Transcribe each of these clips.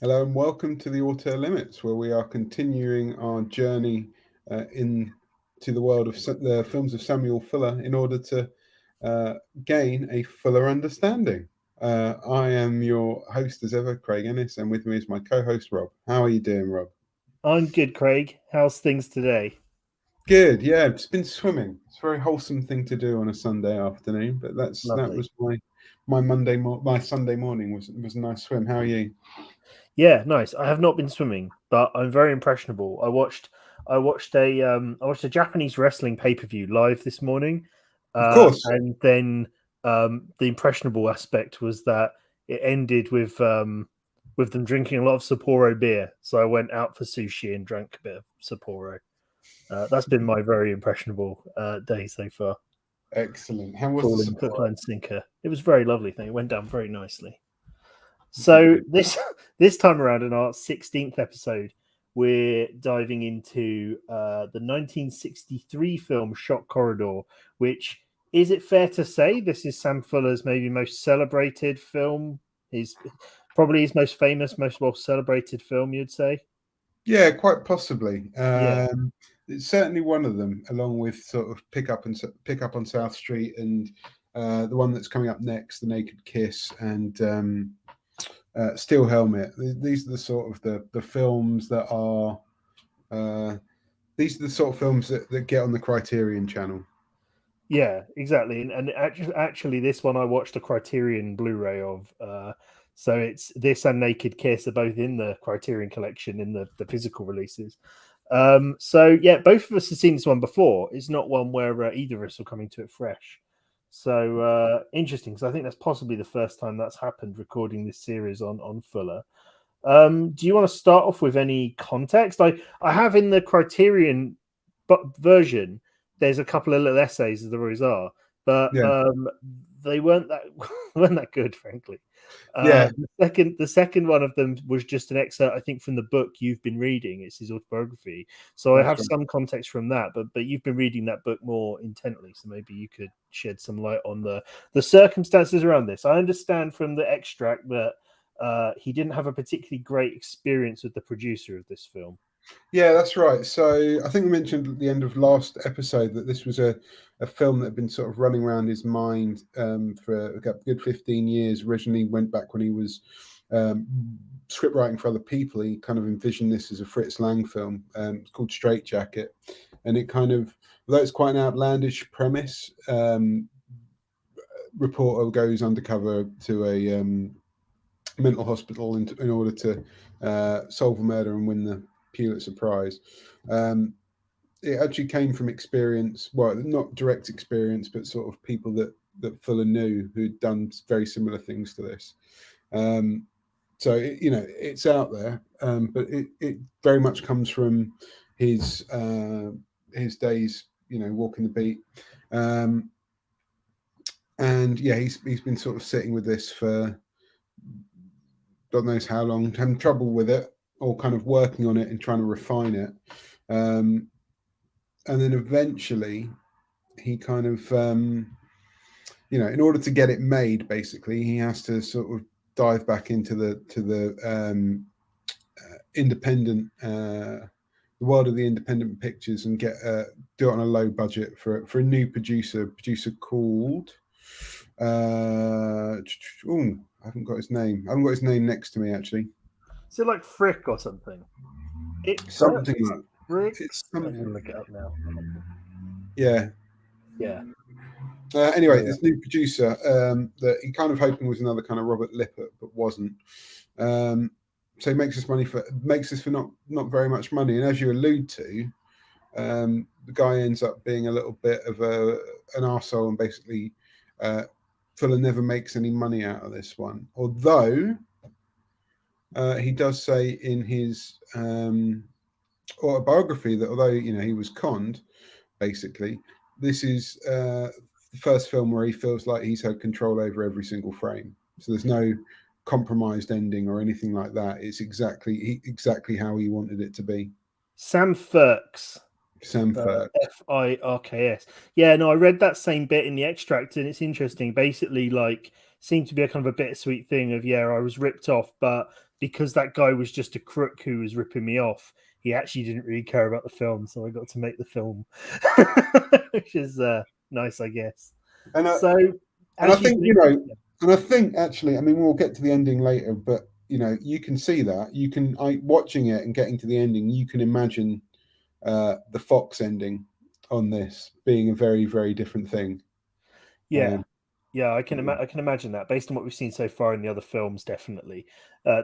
Hello and welcome to the Auteur Limits, where we are continuing our journey into the world of the films of Samuel Fuller in order to gain a fuller understanding. I am your host, as ever, Craig Ennis, and with me is my co-host, Rob. How are you doing, Rob? I'm good, Craig. How's things today? Good, yeah. It's been swimming. It's a very wholesome thing to do on a Sunday afternoon, but that Lovely. was my Sunday morning was a nice swim. How are you? Yeah, nice. I have not been swimming, but I'm very impressionable. I watched a Japanese wrestling pay-per-view live this morning. Of course. And then the impressionable aspect was that it ended with them drinking a lot of Sapporo beer. So I went out for sushi and drank a bit of Sapporo. That's been my very impressionable day so far. Excellent. How was the Falling hook, support? line, sinker. It was very lovely thing. It went down very nicely. So this time around in our 16th episode, we're diving into the 1963 film Shock Corridor, which, is it fair to say this is Sam Fuller's maybe most celebrated film? His probably his most famous, most well celebrated film, you'd say? Yeah, quite possibly. Yeah. It's certainly one of them, along with sort of pick up on South Street and the one that's coming up next, The Naked Kiss and Steel Helmet. These are the sort of the films that are these are the sort of films that get on the Criterion channel. Yeah, exactly. And actually, this one I watched a Criterion Blu-ray of. So it's this and Naked Kiss are both in the Criterion collection in the physical releases. So yeah, both of us have seen this one before. It's not one where either of us are coming to it fresh. So interesting, because I think that's possibly the first time that's happened recording this series on Fuller. Do you want to start off with any context? I have in the Criterion version. There's a couple of little essays, as there always are, but Yeah, they weren't that weren't that good, frankly. yeah, The second one of them was just an excerpt, I think, from the book you've been reading. It's his autobiography, so I that's have right. some context from that. But you've been reading that book more intently, so maybe you could shed some light on the circumstances around this. I understand from the extract that he didn't have a particularly great experience with the producer of this film. Yeah, that's right. So I think we mentioned at the end of last episode that this was a film that had been sort of running around his mind for a good 15 years. Originally went back when he was um, script writing for other people. He kind of envisioned this as a Fritz Lang film. It's called Straight Jacket. And it kind of, although it's quite an outlandish premise, reporter goes undercover to a mental hospital in order to solve a murder and win the Pulitzer Prize. Um, it actually came from experience, well, not direct experience, but sort of people that Fuller knew who'd done very similar things to this. Um, so it's out there, but it very much comes from his his days, walking the beat. Um, and yeah, he's been sort of sitting with this for God knows how long, having trouble with it, or kind of working on it and trying to refine it. Um, and then eventually he kind of, in order to get it made, basically, he has to sort of dive back into the independent, the world of the independent pictures and do it on a low budget for a new producer called. I haven't got his name. I haven't got his name next to me actually. Is it like Frick or something? Something like Frick? it's I'm some, gonna look it up now. yeah. Yeah, Anyway, yeah. this new producer that he kind of hoping was another kind of Robert Lippert, but wasn't. Um, so he makes this for not very much money, and as you allude to, the guy ends up being a little bit of an arsehole and basically Fuller never makes any money out of this one. Although he does say in his autobiography that although he was conned, basically, this is the first film where he feels like he's had control over every single frame. So there's no compromised ending or anything like that. It's exactly how he wanted it to be. Sam Furks. Samford. Firks. Yeah, no, I read that same bit in the extract, and it's interesting. Basically, like, seemed to be a kind of a bittersweet thing of, yeah, I was ripped off, but because that guy was just a crook who was ripping me off, he actually didn't really care about the film, so I got to make the film, which is nice, I guess. And So, and I as you, think, you know, and I think actually, I mean, we'll get to the ending later, but you know, you can see that you can, watching it and getting to the ending, you can imagine the Fox ending on this being a very, very different thing. yeah, Um, yeah, I can I can imagine that based on what we've seen so far in the other films. Definitely,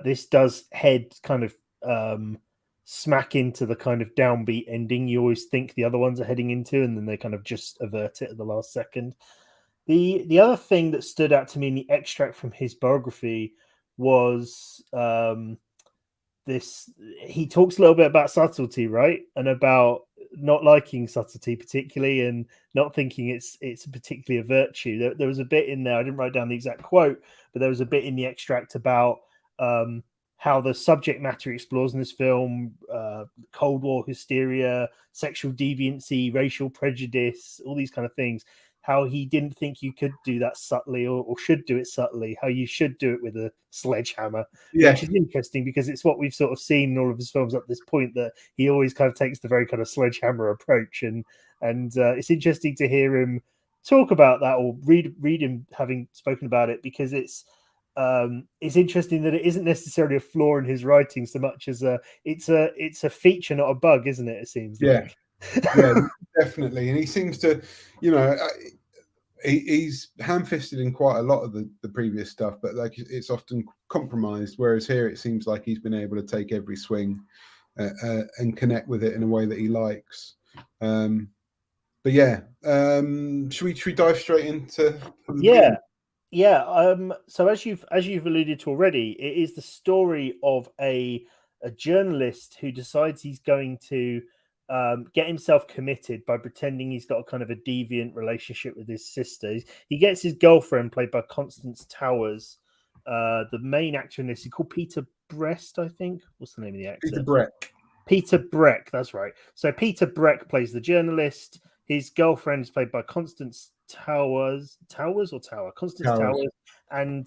this does head kind of smack into the kind of downbeat ending you always think the other ones are heading into, and then they kind of just avert it at the last second. The other thing that stood out to me in the extract from his biography was this. He talks a little bit about subtlety, right, and about not liking subtlety particularly, and not thinking it's particularly a virtue. There was a bit in there. I didn't write down the exact quote, but there was a bit in the extract about how the subject matter explores in this film Cold War hysteria, sexual deviancy, racial prejudice, all these kind of things. How he didn't think you could do that subtly, or should do it subtly, how you should do it with a sledgehammer, yeah, which is interesting because it's what we've sort of seen in all of his films up to this point, that he always kind of takes the very kind of sledgehammer approach, and it's interesting to hear him talk about that, or read him having spoken about it, because it's interesting that it isn't necessarily a flaw in his writing so much as it's a feature, not a bug, isn't it? It seems yeah, like. yeah, definitely. And he seems to, you know, he's ham-fisted in quite a lot of the previous stuff, but like it's often compromised. Whereas here, it seems like he's been able to take every swing and connect with it in a way that he likes. But yeah, should we dive straight into from the Yeah, beginning? yeah. So as you've alluded to already, it is the story of a journalist who decides he's going to get himself committed by pretending he's got a kind of a deviant relationship with his sister. He gets his girlfriend, played by Constance Towers. The main actor in this, he called Peter Brest, I think. What's the name of the Peter actor? Breck. Peter Breck, that's right. So Peter Breck plays the journalist. His girlfriend is played by Constance Towers or Tower, Constance Towers. Towers, and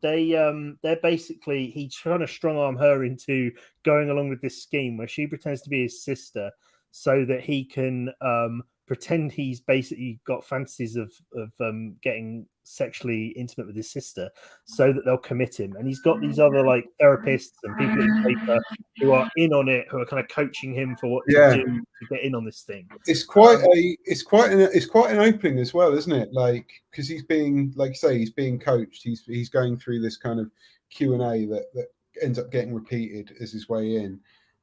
they're basically, he's trying to strong arm her into going along with this scheme where she pretends to be his sister, so that he can pretend he's basically got fantasies of getting sexually intimate with his sister, so that they'll commit him. And he's got these other like therapists and people at his paper who are in on it, who are kind of coaching him for what to Yeah, do to get in on this thing. it's quite Um, a it's quite an opening as well, isn't it? Like, because he's being, like you say, he's being coached. He's going through this kind of Q&A that ends up getting repeated as his way in,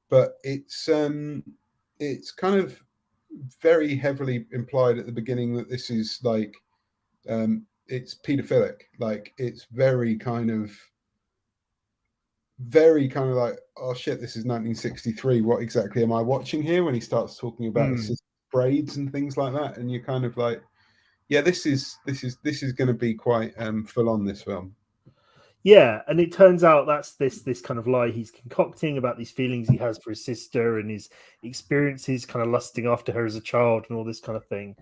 but it's kind of very heavily implied at the beginning that this is like it's pedophilic. Like, it's very kind of like, oh shit, this is 1963. What exactly am I watching here? When he starts talking about his braids and things like that, and you're kind of like, yeah, this is going to be quite full on, this film. Yeah, and it turns out that's this kind of lie he's concocting about these feelings he has for his sister and his experiences kind of lusting after her as a child and all this kind of thing.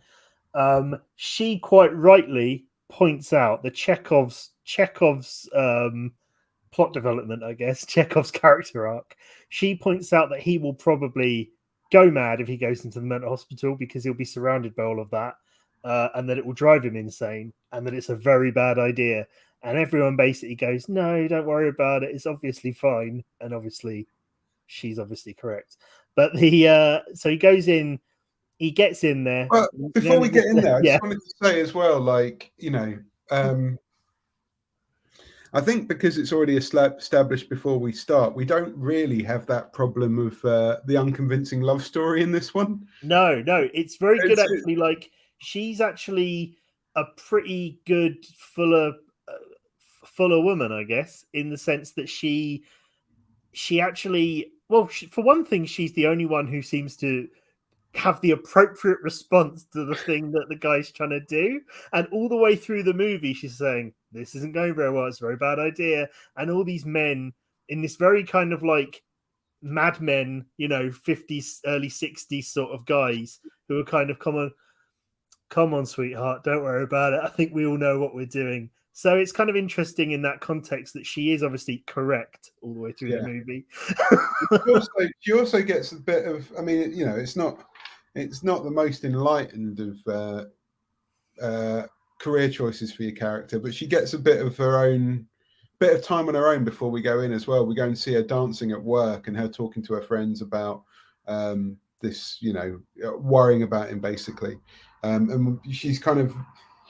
She quite rightly points out the Chekhov's plot development, I guess, Chekhov's character arc. She points out that he will probably go mad if he goes into the mental hospital, because he'll be surrounded by all of that, and that it will drive him insane, and that it's a very bad idea. And everyone basically goes, "No, don't worry about it. It's obviously fine." And obviously, she's obviously correct. But so he goes in, he gets in there. But before we get in there, I Yeah. just wanted to say as well, like, you know, I think because it's already established before we start, we don't really have that problem of the unconvincing love story in this one. No, it's very good It's, actually. Like, she's actually a pretty good fuller woman, I guess, in the sense that she actually, well, for one thing, she's the only one who seems to have the appropriate response to the thing that the guy's trying to do. And all the way through the movie, she's saying, "This isn't going very well. It's a very bad idea." And all these men in this very kind of like Mad Men, 50s, early 60s sort of guys who are kind of come on, sweetheart, don't worry about it. I think we all know what we're doing. So it's kind of interesting in that context that she is obviously correct all the way through the movie. She also gets a bit of, I mean, it's not the most enlightened of career choices for your character, but she gets a bit of time on her own before we go in as well. We go and see her dancing at work and her talking to her friends about this, worrying about him basically. And she's kind of,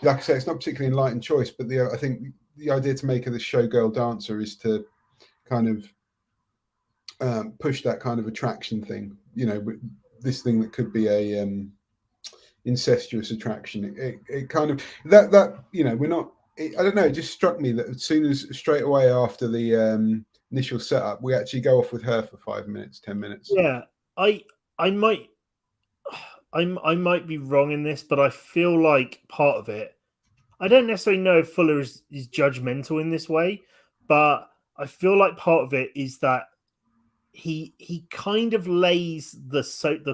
like I say, it's not particularly enlightened choice, but I think the idea to make her the showgirl dancer is to kind of push that kind of attraction thing, this thing that could be a incestuous attraction. It kind of that we're not. I don't know. It just struck me that as soon as straight away after the initial setup, we actually go off with her for 5 minutes, 10 minutes. Yeah, I might be wrong in this, but I feel like part of it. I don't necessarily know if Fuller is judgmental in this way, but I feel like part of it is that he kind of lays the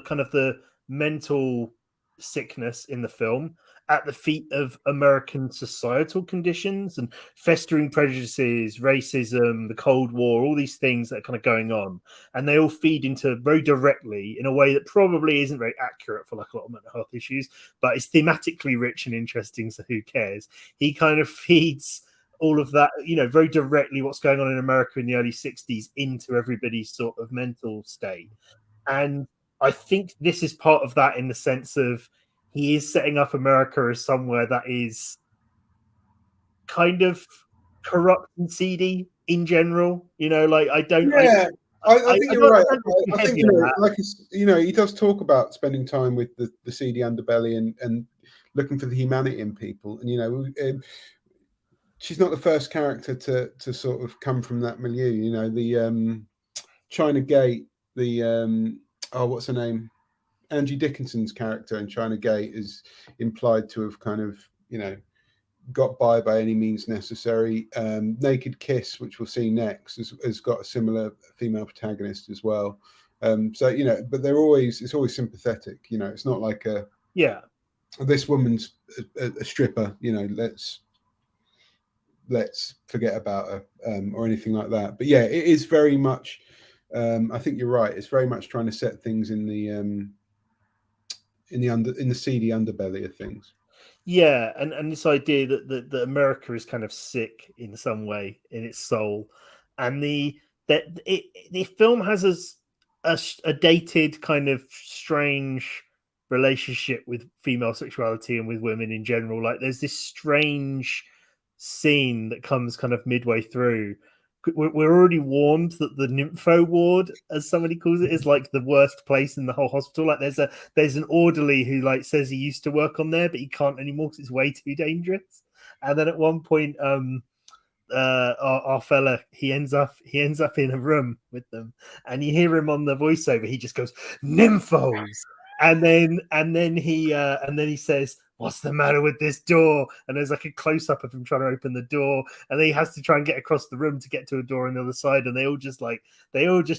kind of the mental sickness in the film at the feet of American societal conditions and festering prejudices, racism, the Cold War, all these things that are kind of going on. And they all feed into very directly in a way that probably isn't very accurate for like a lot of mental health issues, but it's thematically rich and interesting. So who cares? He kind of feeds all of that, very directly what's going on in America in the early 60s into everybody's sort of mental state. And I think this is part of that in the sense of he is setting up America as somewhere that is kind of corrupt and seedy in general. I don't. Yeah. I think you're right. I think like he does talk about spending time with the seedy underbelly and looking for the humanity in people. And she's not the first character to sort of come from that milieu. The China Gate, the what's her name? Angie Dickinson's character in China Gate is implied to have kind of, got by any means necessary. Naked Kiss, which we'll see next, has got a similar female protagonist as well. So but it's always sympathetic. It's not like this woman's a stripper. Let's forget about her or anything like that. But yeah, it is very much. I think you're right. It's very much trying to set things in the seedy underbelly of things. Yeah, and this idea that America is kind of sick in some way in its soul, and the film has a dated kind of strange relationship with female sexuality and with women in general. Like there's this strange scene that comes kind of midway through. We're already warned that the nympho ward, as somebody calls it, is like the worst place in the whole hospital. Like there's an orderly who like says he used to work on there, but he can't anymore because it's way too dangerous. And then at one point, our fella he ends up in a room with them, and you hear him on the voiceover. He just goes nymphos, and then he says, "What's the matter with this door?" And there's like a close up of him trying to open the door, and then he has to try and get across the room to get to a door on the other side. And they all just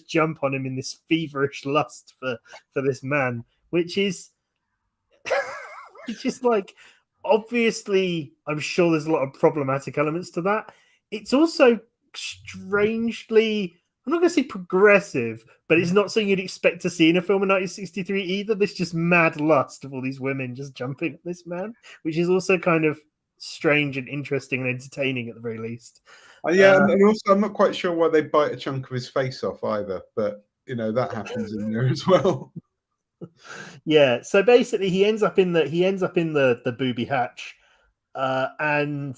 jump on him in this feverish lust for this man, which is like obviously I'm sure there's a lot of problematic elements to that. It's also strangely, I'm not going to say progressive, but it's not something you'd expect to see in a film in 1963 either. There's just mad lust of all these women just jumping at this man, which is also kind of strange and interesting and entertaining at the very least. And also I'm not quite sure why they bite a chunk of his face off either, but that happens in there as well. Yeah, so basically he ends up in the booby hatch, and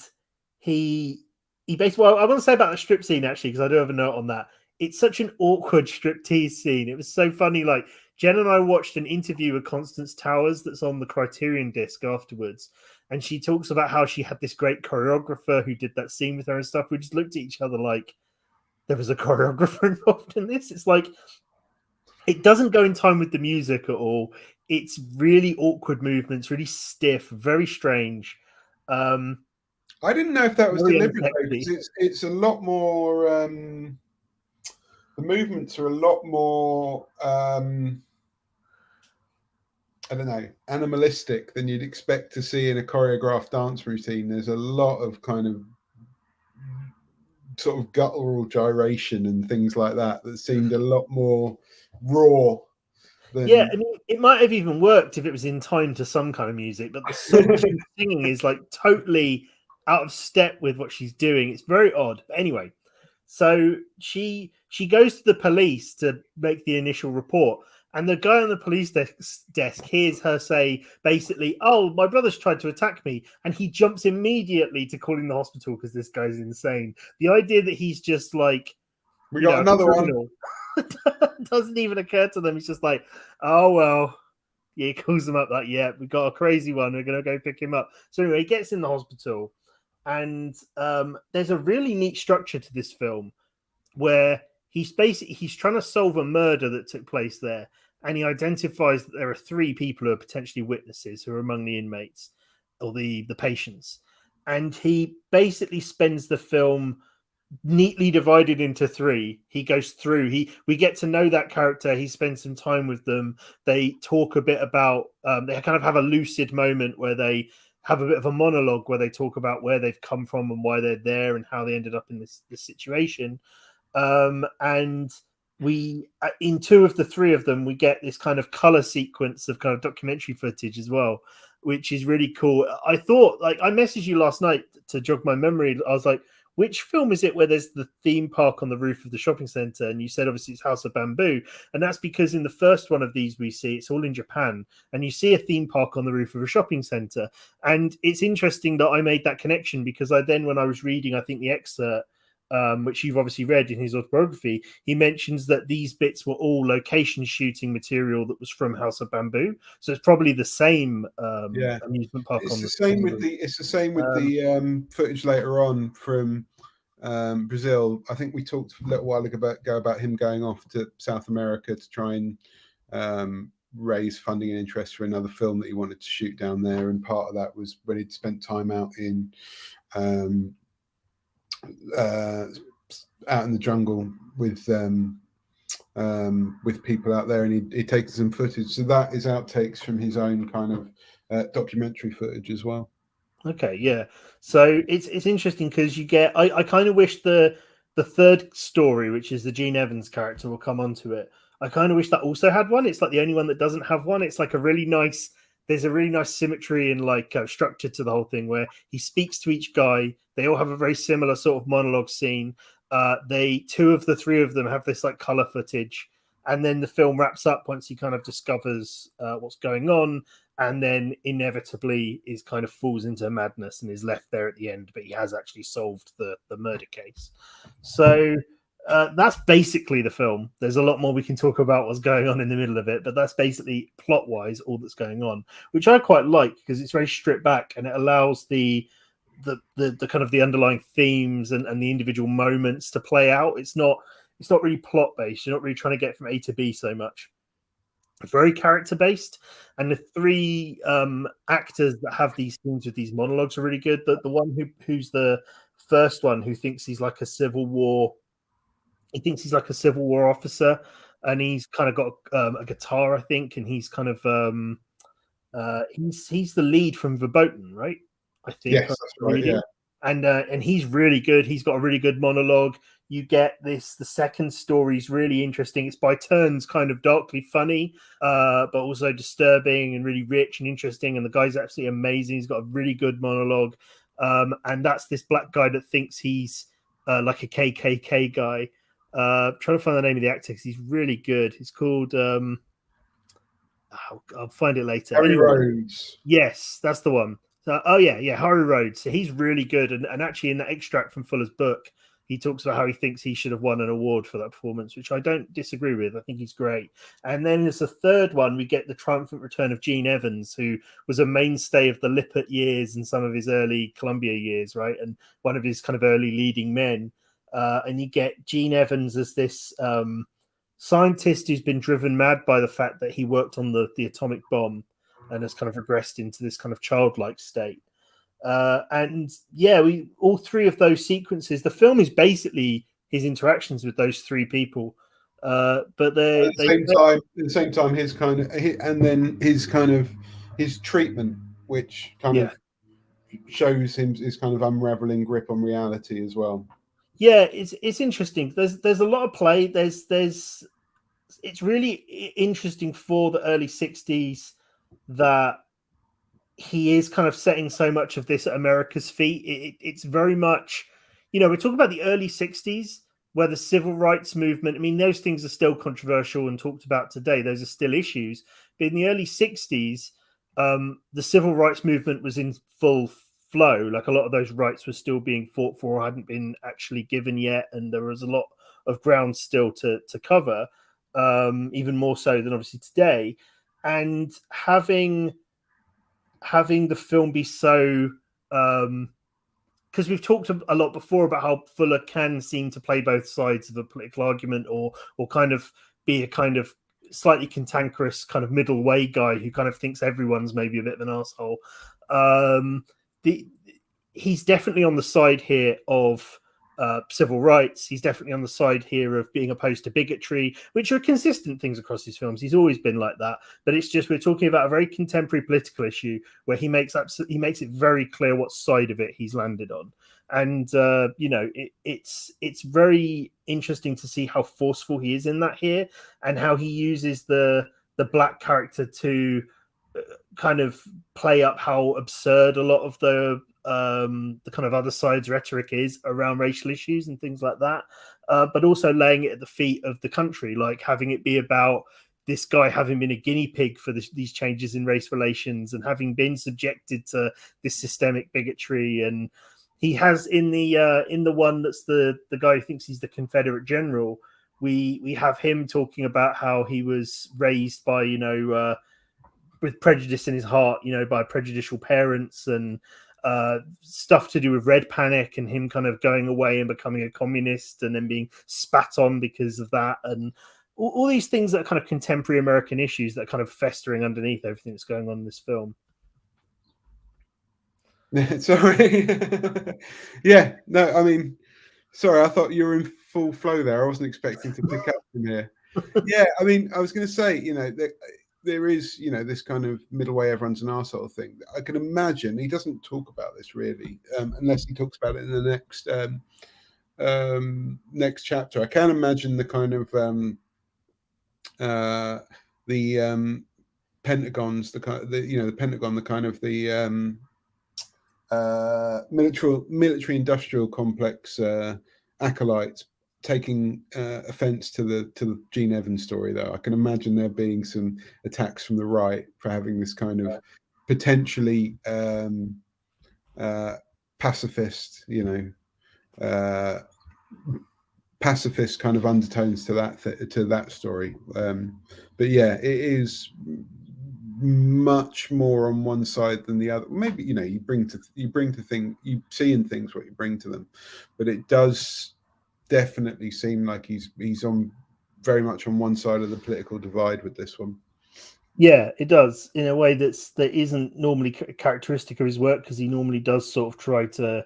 he basically, well, I want to say about the strip scene actually, because I do have a note on that. It's such an awkward striptease scene. It was so funny. Like Jen and I watched an interview with Constance Towers that's on the Criterion disc afterwards, and she talks about how she had this great choreographer who did that scene with her and stuff. We just looked at each other like there was a choreographer involved in this. It's like it doesn't go in time with the music at all. It's really awkward movements, really stiff, very strange. I didn't know if that was deliberate. It's a lot more. the movements are a lot more I don't know, animalistic than you'd expect to see in a choreographed dance routine. There's a lot of kind of sort of guttural gyration and things like that seemed a lot more raw than Yeah, I mean, it might have even worked if it was in time to some kind of music, but the song she's singing is like totally out of step with what she's doing. It's very odd. But anyway, so she goes to the police to make the initial report, and the guy on the police desk hears her say basically, "Oh, my brother's tried to attack me," and he jumps immediately to calling the hospital because this guy's insane. The idea that he's just like, we got another one. Doesn't even occur to them. It's just like, oh well, yeah, he calls them up like, yeah, we got a crazy one. We're gonna go pick him up. So anyway, he gets in the hospital, and there's a really neat structure to this film where he's trying to solve a murder that took place there, and he identifies that there are 3 people who are potentially witnesses who are among the inmates or the patients, and he basically spends the film neatly divided into 3. He goes through, we get to know that character, he spends some time with them, they talk a bit about they kind of have a lucid moment where they have a bit of a monologue where they talk about where they've come from and why they're there and how they ended up in this situation. And we in 2 of the 3 of them we get this kind of color sequence of kind of documentary footage as well, which is really cool. I thought, like, I messaged you last night to jog my memory. I was like, which film is it where there's the theme park on the roof of the shopping center? And you said obviously it's House of Bamboo. And that's because in the first one of these we see, it's all in Japan, and you see a theme park on the roof of a shopping center. And it's interesting that I made that connection because when I was reading, I think the excerpt, which you've obviously read in his autobiography, he mentions that these bits were all location shooting material that was from House of Bamboo. So it's probably the same amusement park. It's the same with the footage later on from Brazil. I think we talked a little while ago about him going off to South America to try and raise funding and interest for another film that he wanted to shoot down there, and part of that was when he'd spent time out in the jungle with people out there, and he takes some footage. So that is outtakes from his own kind of documentary footage as well. Okay, yeah. So it's interesting because you get. I kind of wish the 3rd story, which is the Gene Evans character, will come onto it. I kind of wish that also had one. It's like the only one that doesn't have one. It's like a really nice. There's a really nice symmetry and like structure to the whole thing where he speaks to each guy. They all have a very similar sort of monologue scene. 2 of the 3 of them have this like color footage, and then the film wraps up once he kind of discovers what's going on, and then inevitably is kind of falls into madness and is left there at the end, but he has actually solved the murder case. So that's basically the film. There's a lot more we can talk about what's going on in the middle of it, but that's basically plot wise all that's going on, which I quite like because it's very stripped back and it allows the kind of the underlying themes and the individual moments to play out. It's not really plot based. You're not really trying to get from A to B so much. It's very character based, and the 3 actors that have these scenes with these monologues are really good. The one who's the first one, who thinks he's like a Civil War officer, and he's kind of got a guitar, I think, and he's kind of he's the lead from Verboten, right? I think. Yes, that's right. Yeah, and he's really good. He's got a really good monologue. You get this. The second story is really interesting. It's by turns kind of darkly funny, but also disturbing and really rich and interesting. And the guy's absolutely amazing. He's got a really good monologue. And that's this black guy that thinks he's like a KKK guy. Trying to find the name of the actor because he's really good. He's called. I'll find it later. Harry Rhodes. Yes, that's the one. So, Harry Rhodes. So he's really good, and actually in that extract from Fuller's book, he talks about how he thinks he should have won an award for that performance, which I don't disagree with. I think he's great. And then as the 3rd one, we get the triumphant return of Gene Evans, who was a mainstay of the Lippert years and some of his early Columbia years, right? And one of his kind of early leading men. And you get Gene Evans as this scientist who's been driven mad by the fact that he worked on the atomic bomb and has kind of regressed into this kind of childlike state. And yeah, all 3 of those sequences, the film is basically his interactions with those 3 people. But they, At the same time, his kind of, and then his treatment, which kind yeah. of shows him his kind of unraveling grip on reality as well. Yeah, it's interesting. There's a lot of play. It's really interesting for the early 60s that he is kind of setting so much of this at America's feet. It's very much, we're talking about the early 60s where the civil rights movement, I mean, those things are still controversial and talked about today. Those are still issues. But in the early 60s, the civil rights movement was in full flow. Like a lot of those rights were still being fought for or hadn't been actually given yet. And there was a lot of ground still to cover, even more so than obviously today. And having the film be so because we've talked a lot before about how Fuller can seem to play both sides of a political argument or kind of be a kind of slightly cantankerous kind of middle way guy who kind of thinks everyone's maybe a bit of an asshole. He's definitely on the side here of civil rights. He's definitely on the side here of being opposed to bigotry, which are consistent things across his films. He's always been like that. But it's just we're talking about a very contemporary political issue where he makes it very clear what side of it he's landed on. And it's very interesting to see how forceful he is in that here, and how he uses the black character to kind of play up how absurd a lot of the kind of other side's rhetoric is around racial issues and things like that, but also laying it at the feet of the country, like having it be about this guy having been a guinea pig for these changes in race relations and having been subjected to this systemic bigotry. And he has in the one that's the guy who thinks he's the Confederate general, we have him talking about how he was raised by with prejudice in his heart, by prejudicial parents, and stuff to do with Red Panic and him kind of going away and becoming a communist and then being spat on because of that, and all these things that are kind of contemporary American issues that are kind of festering underneath everything that's going on in this film. Sorry. Yeah, no, I mean, sorry, I thought you were in full flow there. I wasn't expecting to pick up from here. Yeah, I mean, I was going to say, there is, this kind of middle way, everyone's an arsehole thing. I can imagine he doesn't talk about this really, unless he talks about it in the next chapter. I can imagine the kind of the Pentagons, the Pentagon, the kind of the military industrial complex acolytes taking offense to the Gene Evans story, though. I can imagine there being some attacks from the right for having this kind of potentially pacifist, pacifist kind of undertones to that story. But yeah, it is much more on one side than the other. Maybe you bring to things, you see in things what you bring to them, but it does definitely seem like he's on very much on one side of the political divide with this one. Yeah, it does, in a way that isn't normally characteristic of his work, because he normally does sort of try to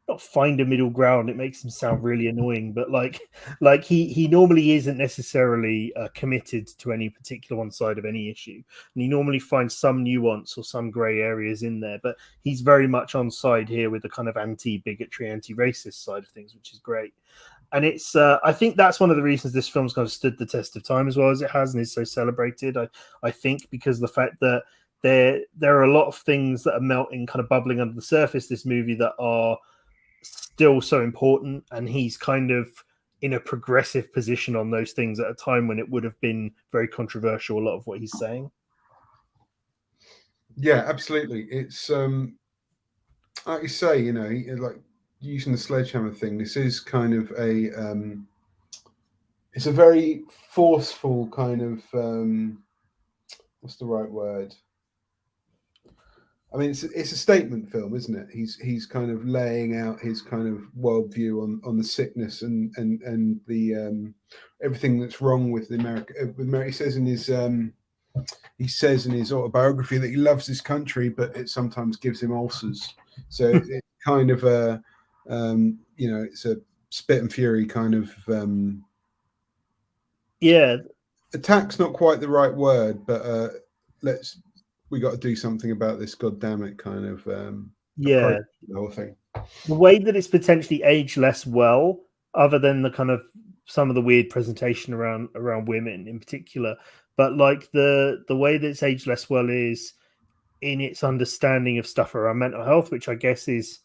not find a middle ground. It makes him sound really annoying, but like he normally isn't necessarily committed to any particular one side of any issue, and he normally finds some nuance or some grey areas in there. But he's very much on side here with the kind of anti-bigotry, anti-racist side of things, which is great. And it's I think that's one of the reasons this film's kind of stood the test of time as well as it has and is so celebrated. I think because of the fact that there are a lot of things that are melting, kind of bubbling under the surface, this movie, that are still so important, and he's kind of in a progressive position on those things at a time when it would have been very controversial, a lot of what he's saying. Yeah, absolutely. It's like you say, like using the sledgehammer thing, this is kind of it's a very forceful kind of what's the right word? I mean, it's a statement film, isn't it? He's kind of laying out his kind of worldview on the sickness and the everything that's wrong with America. He says in his autobiography that he loves his country, but it sometimes gives him ulcers. So it's kind of a it's a spit and fury kind of Yeah, attack's not quite the right word, but we got to do something about this. God damn it, kind of approach yeah. to the whole thing. The way that it's potentially aged less well, other than the kind of some of the weird presentation around women in particular, but like the way that it's aged less well is in its understanding of stuff around mental health, which I guess is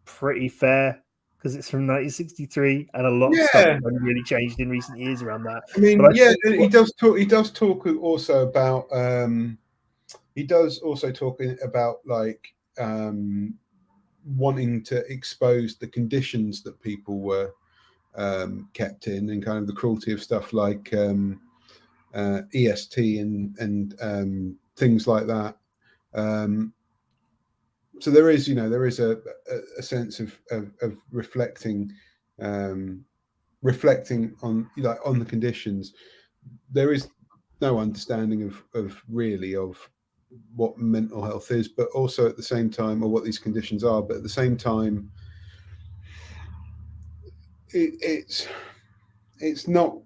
pretty fair because it's from 1963 and a lot of stuff Yeah, has only really changed in recent years around that. I mean, But I yeah, think he does talk. He does talk also about. He does also talk about like wanting to expose the conditions that people were kept in, and kind of the cruelty of stuff like EST and things like that. So there is, there is a sense of reflecting, reflecting on on the conditions. There is no understanding of really of what mental health is, but also at the same time, or what these conditions are, but at the same time, it's not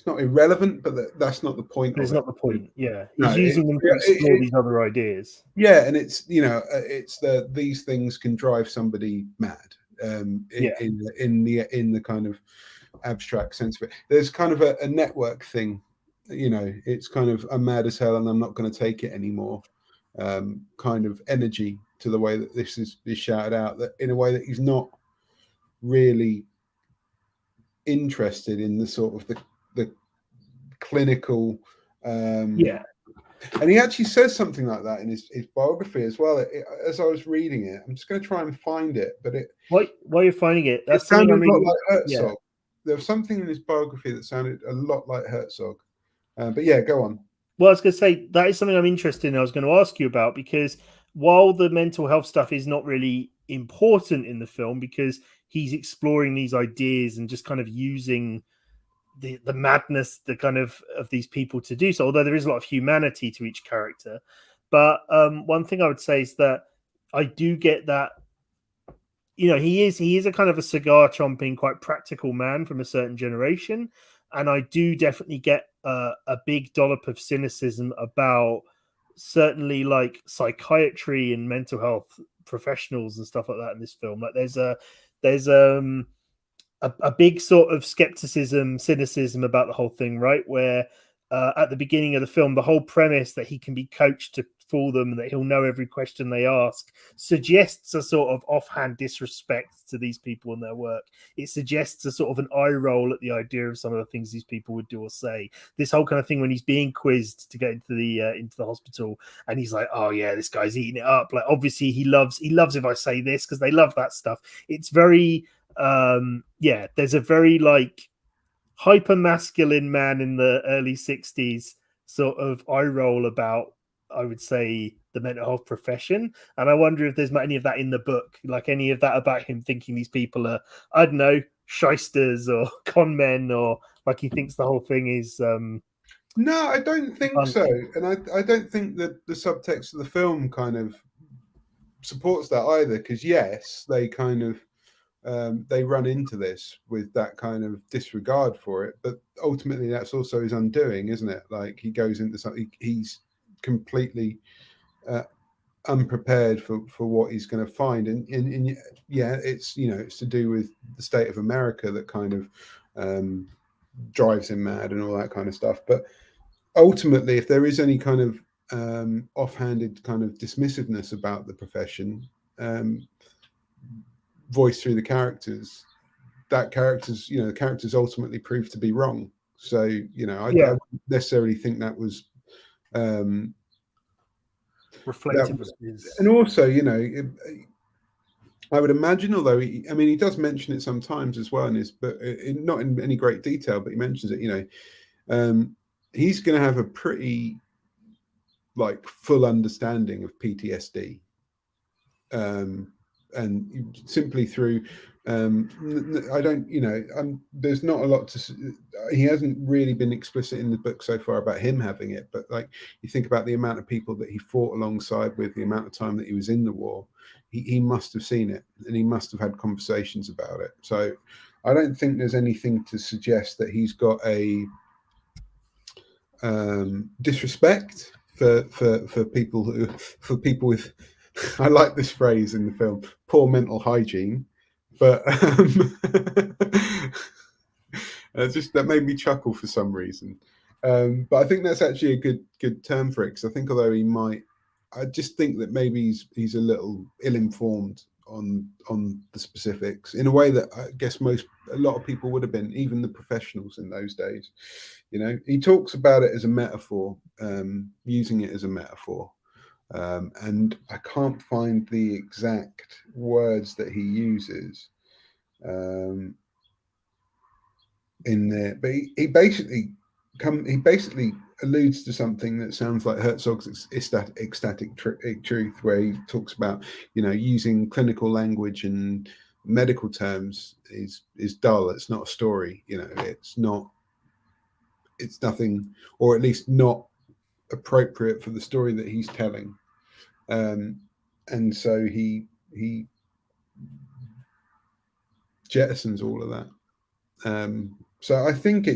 irrelevant, but that's not the point it's of it. not the point. Yeah, No, he's using them to explore these other ideas. yeah, and it's it's these things can drive somebody mad. Yeah, In the kind of abstract sense of it, there's kind of a network thing. It's kind of, I'm mad as hell and I'm not going to take it anymore. Kind of energy to the way that this is shouted out, that in a way that he's not really interested in the sort of the clinical. yeah. And he actually says something like that in his biography as well. As I was reading it, I'm just going to try and find it, but While you're finding it, it that's something sounded I'm a lot really like yeah. Herzog. There was something in his biography that sounded a lot like Herzog. But yeah, go on. Well, I was going to say that is something I'm interested in. I was going to ask you about because while the mental health stuff is not really important in the film, because he's exploring these ideas and just kind of using the madness, the kind of these people to do so. Although there is a lot of humanity to each character, but one thing I would say is that I do get that he is a kind of a cigar chomping, quite practical man from a certain generation, and I do definitely get a big dollop of cynicism about certainly like psychiatry and mental health professionals and stuff like that in this film. Like there's a big sort of skepticism, cynicism about the whole thing, right? Where at the beginning of the film, the whole premise that he can be coached to fool them and that he'll know every question they ask suggests a sort of offhand disrespect to these people and their work. It suggests a sort of an eye roll at the idea of some of the things these people would do or say. This whole kind of thing when he's being quizzed to get into the hospital, and he's like, "Oh yeah, this guy's eating it up." Like obviously he loves if I say this because they love that stuff. It's very there's a very like hyper masculine man in the early 60s sort of eye roll about, I would say, the mental health profession. And I wonder if there's any of that in the book, like any of that about him thinking these people are, I don't know, shysters or con men, or like he thinks the whole thing is No, I don't think so, and I don't think that the subtext of the film kind of supports that either. Because yes, they kind of they run into this with that kind of disregard for it, but ultimately that's also his undoing, isn't it? Like he goes into something, he's completely unprepared for what he's going to find, and yeah, it's it's to do with the state of America that kind of drives him mad and all that kind of stuff. But ultimately, if there is any kind of offhanded kind of dismissiveness about the profession, voiced through the characters, that the characters ultimately prove to be wrong. So I don't necessarily think that was reflective of and also I would imagine, although he does mention it sometimes as well in his, but not in any great detail, but he mentions it. He's going to have a pretty like full understanding of PTSD, and simply through I don't there's not a lot to, he hasn't really been explicit in the book so far about him having it, but like you think about the amount of people that he fought alongside with, the amount of time that he was in the war, he must have seen it, and he must have had conversations about it. So I don't think there's anything to suggest that he's got a disrespect for people who for people with I like this phrase in the film, poor mental hygiene, but just that made me chuckle for some reason. But I think that's actually a good term for it, because I think although he might, I just think that maybe he's a little ill-informed on the specifics in a way that I guess a lot of people would have been, even the professionals in those days. You know, he talks about it as a metaphor, using it as a metaphor. And I can't find the exact words that he uses in there, but he basically alludes to something that sounds like Herzog's ecstatic truth, where he talks about, you know, using clinical language and medical terms is dull. It's not a story. You know, it's nothing, or at least not appropriate for the story that he's telling. And so he jettisons all of that. So I think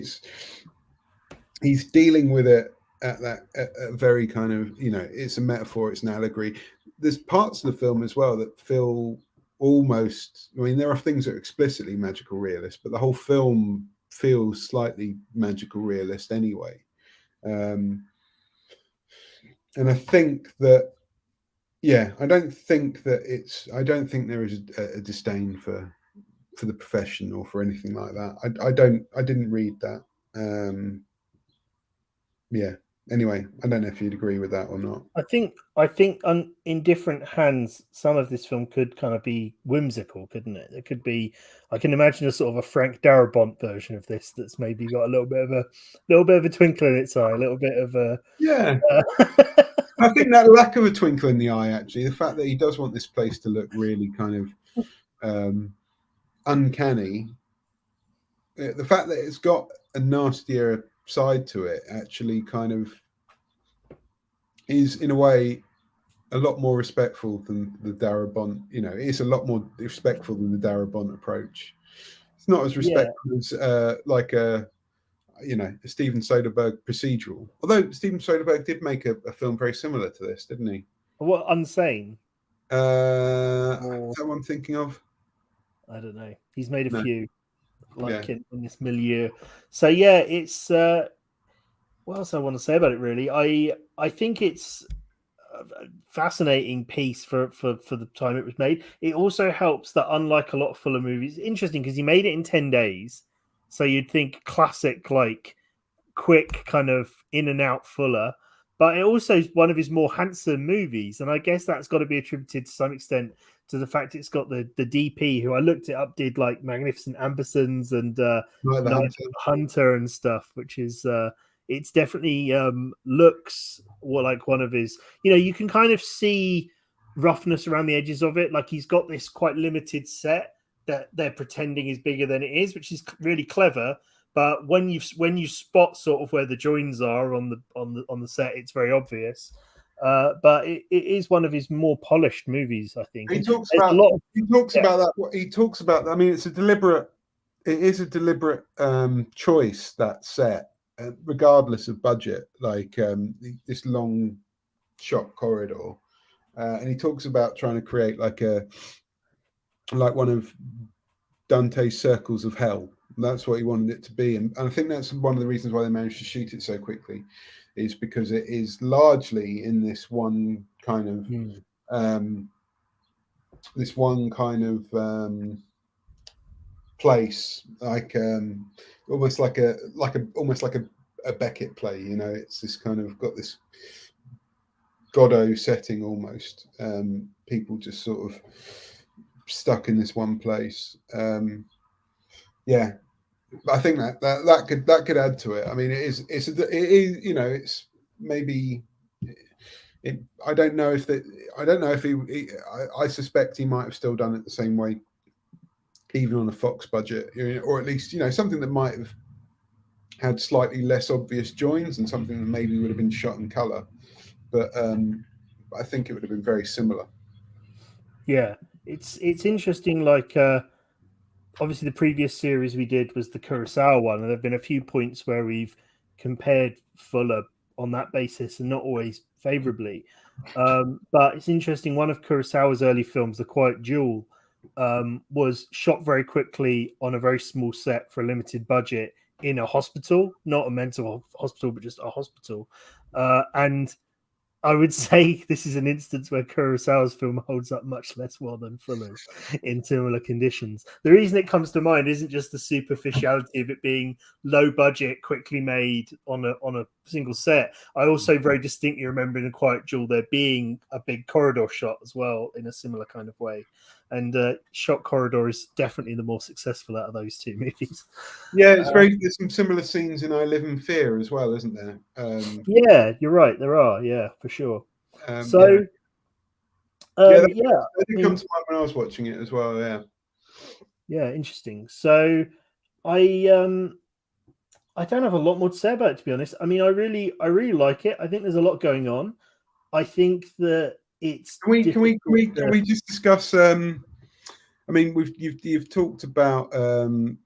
he's dealing with it at a very kind of, you know, it's a metaphor, it's an allegory. There's parts of the film as well that feel almost, I mean, there are things that are explicitly magical realist, but the whole film feels slightly magical realist anyway. And I think that, yeah, I don't think there is a disdain for the profession or for anything like that. I didn't read that. Yeah. Anyway, I don't know if you'd agree with that or not. I think in different hands, some of this film could kind of be whimsical, couldn't it? It could be. I can imagine a sort of a Frank Darabont version of this that's maybe got a little bit of a twinkle in its eye, a little bit of a Yeah. I think that lack of a twinkle in the eye, actually, the fact that he does want this place to look really kind of uncanny, the fact that it's got a nastier side to it actually kind of is, in a way, a lot more respectful than the Darabont. You know, it's a lot more respectful than the Darabont approach. It's not as respectful as like a Steven Soderbergh procedural. Although Steven Soderbergh did make a film very similar to this, didn't he? What, Unsane? Is that what I'm thinking of? I don't know. He's made a few, Yeah. in this milieu. So yeah, it's what else I want to say about it, really. I think it's a fascinating piece for the time it was made. It also helps that, unlike a lot of Fuller movies, interesting because he made it in 10 days. So you'd think classic, like quick kind of in and out Fuller, but it also is one of his more handsome movies, and I guess that's got to be attributed to some extent to the fact it's got the DP, who I looked it up, did like Magnificent Ambersons and Night Night the Hunter and stuff, which is it's definitely looks like one of his, you know, you can kind of see roughness around the edges of it, like he's got this quite limited set that they're pretending is bigger than it is, which is really clever. But when you spot sort of where the joins are on the set, it's very obvious. But it is one of his more polished movies, I think. He talks about that. He talks about that. I mean, it is a deliberate choice, that set, regardless of budget. Like this long shot corridor, and he talks about trying to create like one of Dante's circles of hell. That's what he wanted it to be, and I think that's one of the reasons why they managed to shoot it so quickly, is because it is largely in this one kind of place, like almost like a Beckett play. You know, it's this kind of got this Godot setting almost. People just sort of stuck in this one place. Yeah, I think that could add to it. I mean, it is you know, it's maybe. I don't know if I suspect he might have still done it the same way, even on a Fox budget, or at least, you know, something that might have had slightly less obvious joins and something that maybe would have been shot in color. But I think it would have been very similar. Yeah, it's interesting. Like obviously the previous series we did was the Kurosawa one, and there have been a few points where we've compared Fuller on that basis, and not always favorably. But it's interesting. One of Kurosawa's early films, The Quiet Duel, was shot very quickly on a very small set for a limited budget in a hospital, not a mental hospital, but just a hospital. And I would say this is an instance where Kurosawa's film holds up much less well than Fuller's in similar conditions. The reason it comes to mind isn't just the superficiality of it being low budget, quickly made on a single set. I also very distinctly remember in A Quiet Duel there being a big corridor shot as well in a similar kind of way. And Shot Corridor is definitely the more successful out of those two movies. Yeah, it's very. There's some similar scenes in I Live in Fear as well, isn't there? Yeah, you're right. There are. Yeah, for sure. Yeah, that did come mean, to mind when I was watching it as well. Yeah. Yeah, interesting. So I don't have a lot more to say about it, to be honest. I mean, I really like it. I think there's a lot going on. I think that it's. Can we just discuss? I mean, you've talked about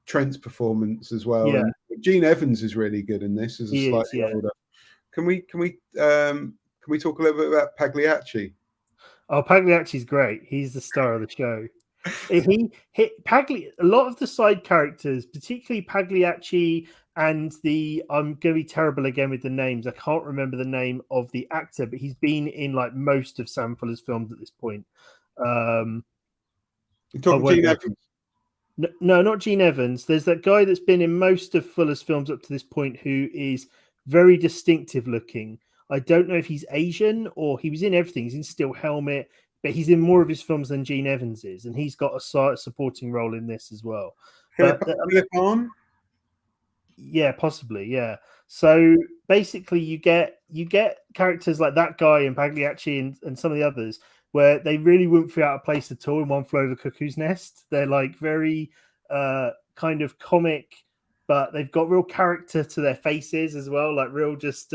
Trent's performance as well. Yeah. And Gene Evans is really good in this as a slightly older. Can we talk a little bit about Pagliacci? Oh, Pagliacci's great. He's the star of the show. A lot of the side characters, particularly Pagliacci and I'm going to be terrible again with the names. I can't remember the name of the actor, but he's been in like most of Sam Fuller's films at this point. You're talking Gene Evans? No, not Gene Evans. There's that guy that's been in most of Fuller's films up to this point who is very distinctive looking. I don't know if he's Asian or he was in everything. He's in Steel Helmet, but he's in more of his films than Gene Evans is, and he's got a supporting role in this as well. Philip Hahn? Yeah, possibly. Yeah. So basically, you get characters like that guy and Pagliacci and some of the others where they really wouldn't feel out of place at all in One Flew Over the Cuckoo's Nest. They're like very kind of comic, but they've got real character to their faces as well, like real just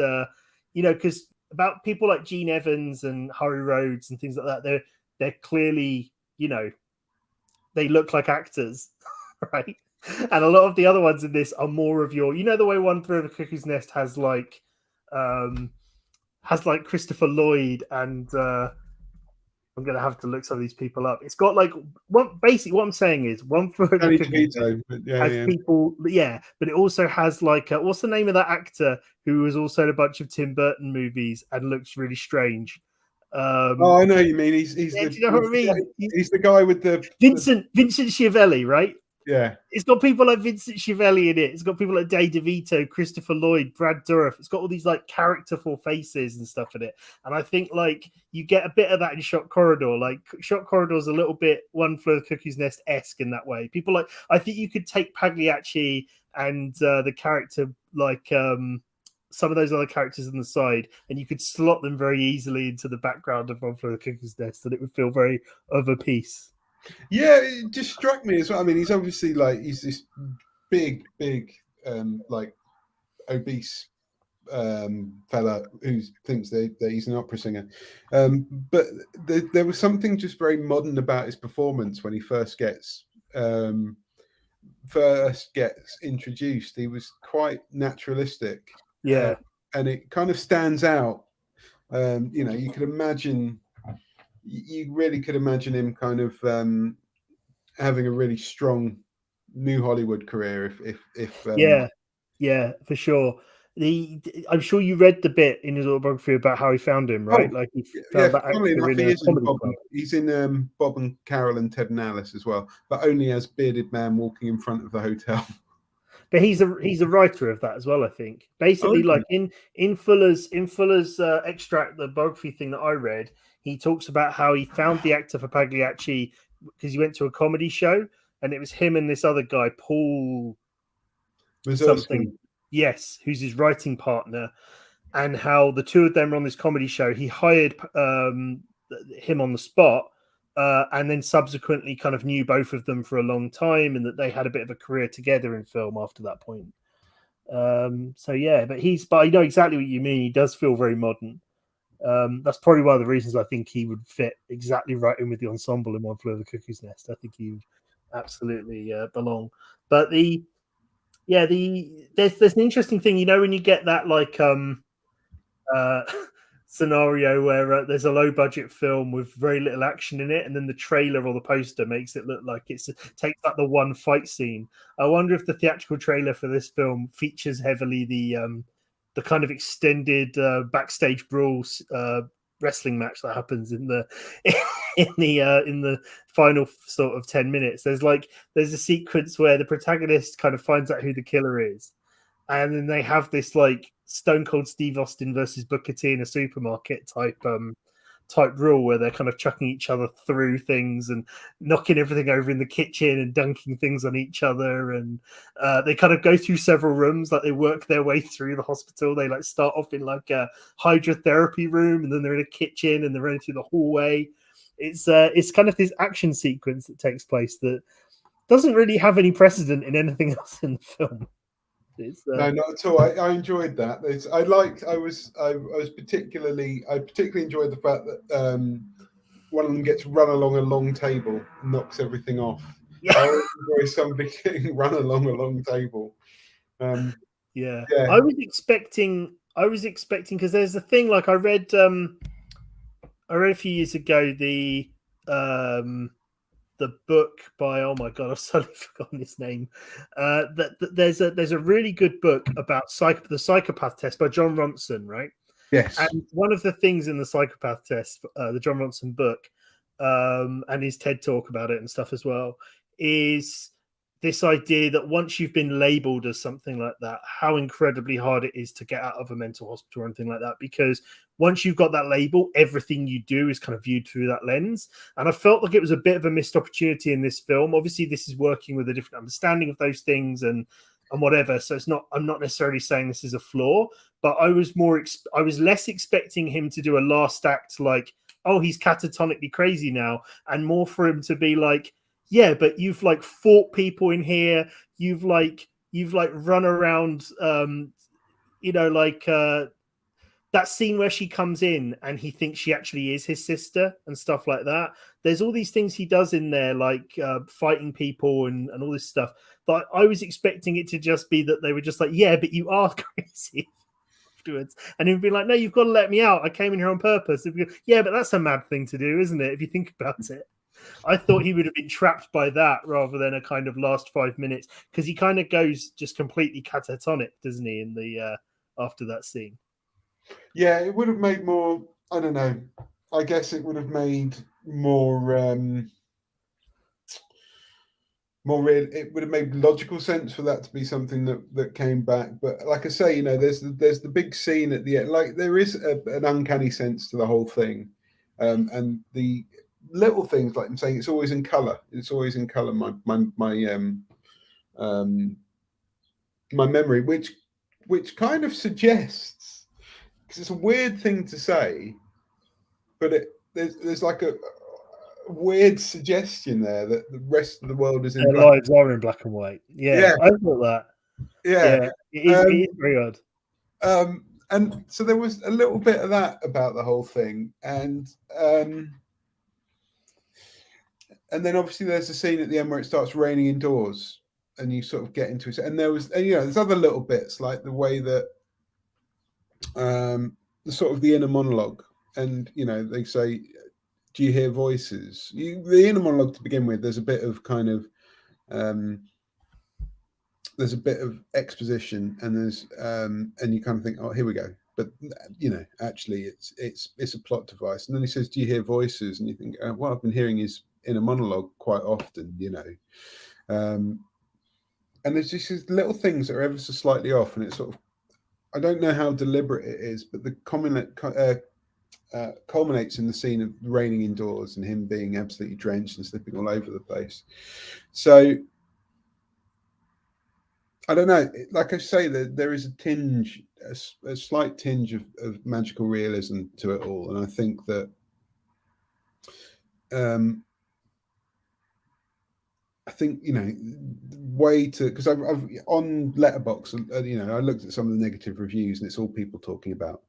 because about people like Gene Evans and Harry Rhodes and things like that, they're clearly, they look like actors, right? And a lot of the other ones in this are more of your, the way One Flew Over the Cuckoo's Nest has like Christopher Lloyd and I'm going to have to look some of these people up. It's got like what I'm saying is One Flew Over the Cuckoo's Nest has people, but it also has like what's the name of that actor who was also in a bunch of Tim Burton movies and looks really strange. I know what you mean. He's do you know what I mean? He's the guy with the Vincent Schiavelli, right? Yeah. It's got people like Vincent Schiavelli in it. It's got people like Dave DeVito, Christopher Lloyd, Brad Dourif. It's got all these like characterful faces and stuff in it. And I think like you get a bit of that in Shot Corridor. Like Shot Corridor is a little bit One Flew Over the Cuckoo's Nest-esque in that way. People like, I think you could take Pagliacci and the character like some of those other characters on the side, and you could slot them very easily into the background of One Flew Over the Cuckoo's Nest, and it would feel very of a piece. Yeah, it just struck me as well. I mean, he's obviously like he's this big, like obese fella who thinks that he's an opera singer. But there was something just very modern about his performance when he first gets introduced. He was quite naturalistic. Yeah, and it kind of stands out. You could imagine. You really could imagine him kind of having a really strong new Hollywood career if yeah, for sure. I'm sure you read the bit in his autobiography about how he found him, right? Like he found that actor he's in Bob and Carol and Ted and Alice as well, but only as bearded man walking in front of the hotel. But he's a writer of that as well, I think. Basically, like in Fuller's extract, the biography thing that I read, he talks about how he found the actor for Pagliacci because he went to a comedy show, and it was him and this other guy, Paul something. Yes, who's his writing partner, and how the two of them were on this comedy show. He hired him on the spot. And then subsequently kind of knew both of them for a long time, and that they had a bit of a career together in film after that point. So yeah, but I know exactly what you mean. He does feel very modern. That's probably one of the reasons I think he would fit exactly right in with the ensemble in One Flew Over the Cuckoo's Nest. I think he absolutely belong. But there's an interesting thing, when you get that uh, scenario where there's a low budget film with very little action in it, and then the trailer or the poster makes it look like takes up the one fight scene. I wonder if the theatrical trailer for this film features heavily the kind of extended backstage brawls wrestling match that happens in the in the final sort of 10 minutes. There's a sequence where the protagonist kind of finds out who the killer is, and then they have this like Stone Cold Steve Austin versus Booker T in a supermarket type rule where they're kind of chucking each other through things and knocking everything over in the kitchen and dunking things on each other. And they kind of go through several rooms, like they work their way through the hospital. They like start off in like a hydrotherapy room, and then they're in a kitchen, and they're running through the hallway. It's kind of this action sequence that takes place that doesn't really have any precedent in anything else in the film. No, not at all. I enjoyed that. I particularly enjoyed the fact that one of them gets run along a long table and knocks everything off. Yeah. I always enjoy somebody getting run along a long table. Yeah. I was expecting because there's a thing like I read a few years ago the book by, oh my god, I've suddenly forgotten his name. There's a really good book about the psychopath test by John Ronson, right? Yes. And one of the things in the psychopath test, the John Ronson book, and his TED talk about it and stuff as well, is this idea that once you've been labeled as something like that, how incredibly hard it is to get out of a mental hospital or anything like that. Because once you've got that label, everything you do is kind of viewed through that lens. And I felt like it was a bit of a missed opportunity in this film. Obviously, this is working with a different understanding of those things and whatever. So I'm not necessarily saying this is a flaw, but I was less expecting him to do a last act like, oh, he's catatonically crazy now, and more for him to be like, yeah, but you've like fought people in here. You've like run around, that scene where she comes in and he thinks she actually is his sister and stuff like that. There's all these things he does in there, like fighting people and all this stuff. But I was expecting it to just be that they were just like, yeah, but you are crazy afterwards. And he'd be like, no, you've got to let me out. I came in here on purpose. Yeah, but that's a mad thing to do, isn't it? If you think about it. I thought he would have been trapped by that rather than a kind of last 5 minutes, because he kind of goes just completely catatonic, doesn't he, in the after that scene? Yeah, it would have made more. I don't know. I guess it would have made more real. It would have made logical sense for that to be something that came back. But like I say, there's the big scene at the end. Like there is an uncanny sense to the whole thing, and the little things, like I'm saying, it's always in color. It's always in color. My memory, which kind of suggests, because it's a weird thing to say, but there's like a weird suggestion there that the rest of the world is in Their lives are in black and white. Yeah. I thought that. Yeah, it is very odd. And so there was a little bit of that about the whole thing, and then obviously there's a scene at the end where it starts raining indoors, and you sort of get into it. And there's other little bits, like the way that the sort of the inner monologue, and they say, do you hear voices? The inner monologue to begin with, there's a bit of kind of there's a bit of exposition, and there's and you kind of think, oh, here we go. But actually it's a plot device. And then he says, do you hear voices? And you think, well, I've been hearing his inner monologue quite often, and there's just these little things that are ever so slightly off, and it's sort of, I don't know how deliberate it is, but the culminates in the scene of raining indoors and him being absolutely drenched and slipping all over the place. So I don't know. Like I say, there is a slight tinge of magical realism to it all, and I think that way to, because I've on Letterboxd, I looked at some of the negative reviews, and it's all people talking about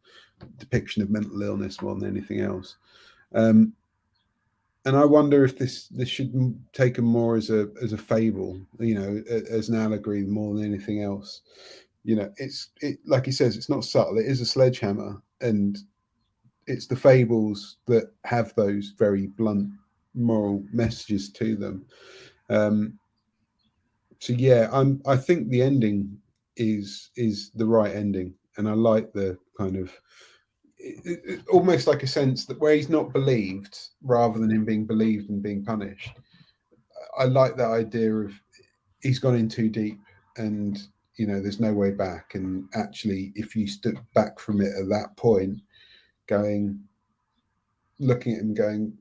depiction of mental illness more than anything else. and I wonder if this should taken more as a fable, as an allegory more than anything else. It like he says, it's not subtle. It is a sledgehammer, and it's the fables that have those very blunt moral messages to them. So yeah, I think the ending is the right ending, and I like the kind of almost like a sense that where he's not believed rather than him being believed and being punished. I like that idea of he's gone in too deep, and there's no way back. And actually, if you stood back from it at that point, looking at him, going,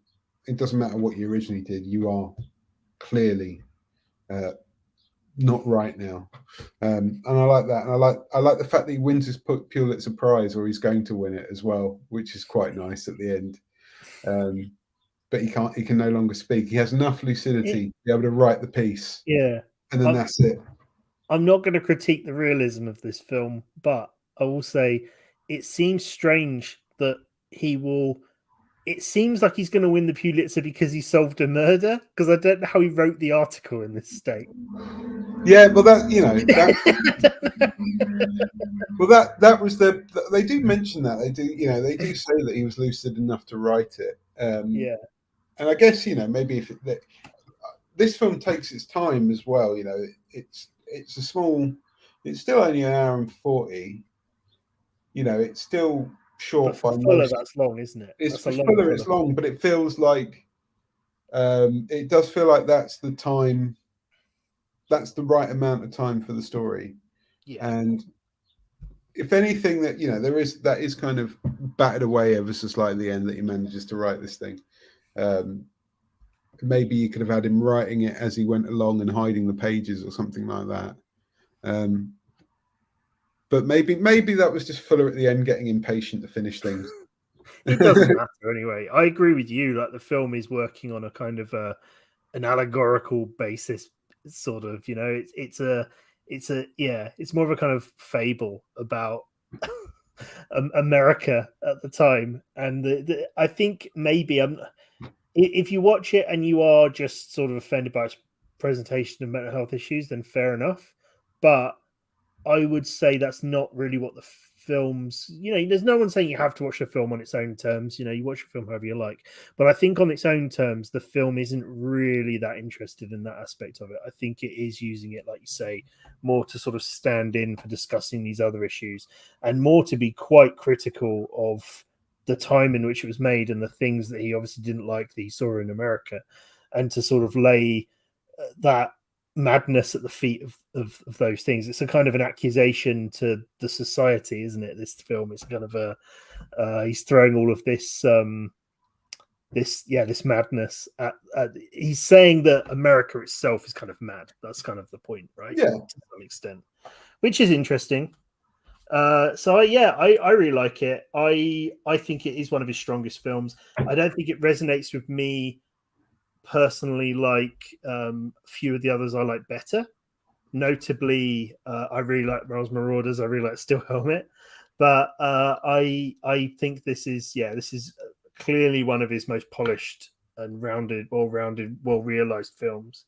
it doesn't matter what you originally did. You are clearly not right now, and I like that. And I like the fact that he wins his Pulitzer Prize, or he's going to win it as well, which is quite nice at the end. But he can't. He can no longer speak. He has enough lucidity to be able to write the piece. Yeah, and then that's it. I'm not going to critique the realism of this film, but I will say it seems strange that he will. It seems like he's going to win the Pulitzer because he solved a murder. Because I don't know how he wrote the article in this state. Yeah, well, that was they do mention that. They do say that he was lucid enough to write it. Yeah, and I guess maybe if this film takes its time as well. It's still only an hour and 40. It's still short by most. That's long, isn't it? It's Fuller. It's long, but it feels like it does feel like that's the time. That's the right amount of time for the story. Yeah. And if anything, that that is kind of battered away ever so slightly at the end, that he manages to write this thing. Maybe you could have had him writing it as he went along and hiding the pages or something like that. But maybe that was just Fuller at the end getting impatient to finish things. It doesn't matter anyway. I agree with you. Like, the film is working on a kind of an allegorical basis, sort of. It's more of a kind of fable about America at the time. And I think maybe if you watch it and you are just sort of offended by its presentation of mental health issues, then fair enough. But I would say that's not really what the film's, there's no one saying you have to watch the film on its own terms. You watch a film however you like. But I think on its own terms, the film isn't really that interested in that aspect of it. I think it is using it, like you say, more to sort of stand in for discussing these other issues, and more to be quite critical of the time in which it was made and the things that he obviously didn't like that he saw in America, and to sort of lay that madness at the feet of those things. It's a kind of an accusation to the society, isn't it? This film is kind of he's throwing all of this this madness at he's saying that America itself is kind of mad. That's kind of the point, right? Yeah, to some extent, which is interesting. So I really like it. I think it is one of his strongest films. I don't think it resonates with me personally like a few of the others I like better. Notably, I really like Miles Marauders. I really like Steel Helmet. But I think this is clearly one of his most polished and well-rounded, well-realized films.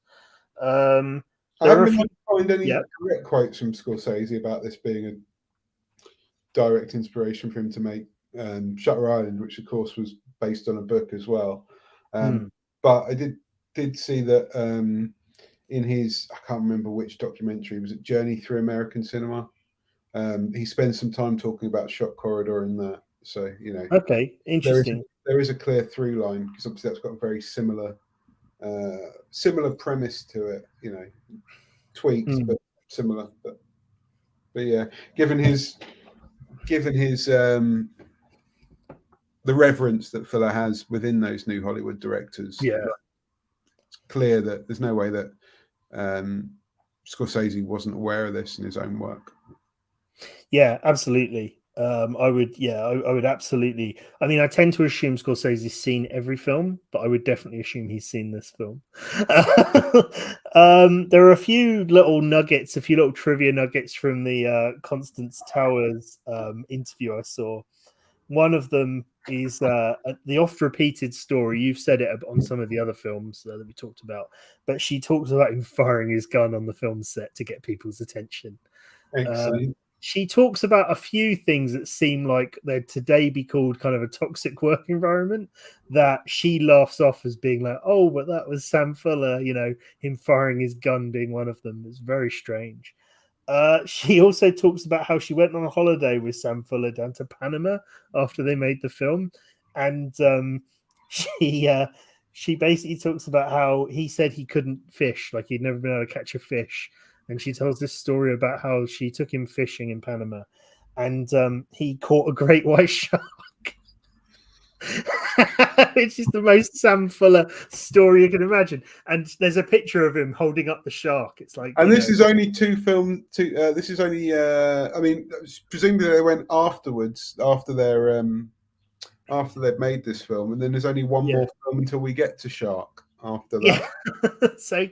I haven't been able to find any direct quotes from Scorsese about this being a direct inspiration for him to make Shutter Island, which of course was based on a book as well. But I did see that in his, I can't remember which documentary, was it Journey Through American Cinema? He spends some time talking about Shot Corridor in that. So, okay, interesting. There is a clear through line, because obviously that's got a very similar premise to it, tweaked but similar. But yeah, given his the reverence that Fuller has within those new Hollywood directors, it's clear that there's no way that Scorsese wasn't aware of this in his own work. Yeah, absolutely. I would absolutely. I mean, I tend to assume Scorsese's seen every film, but I would definitely assume he's seen this film. There are a few little nuggets, a few little trivia nuggets from the Constance Towers interview I saw. One of them is the oft-repeated story. You've said it on some of the other films that we talked about, but she talks about him firing his gun on the film set to get people's attention. Excellent. She talks about a few things that seem like they'd today be called kind of a toxic work environment that she laughs off as being like, oh, but that was Sam Fuller, you know, him firing his gun being one of them. It's very strange. She also talks about how she went on a holiday with Sam Fuller down to Panama after they made the film, and she basically talks about how he said he couldn't fish, like he'd never been able to catch a fish, and she tells this story about how she took him fishing in Panama, and he caught a great white shark. Which is the most Sam Fuller story you can imagine. And there's a picture of him holding up the shark. It's like, and this is only this is only. I mean, presumably they went afterwards after they'd made this film, and then there's only one more film until we get to Shark after that. Yeah. So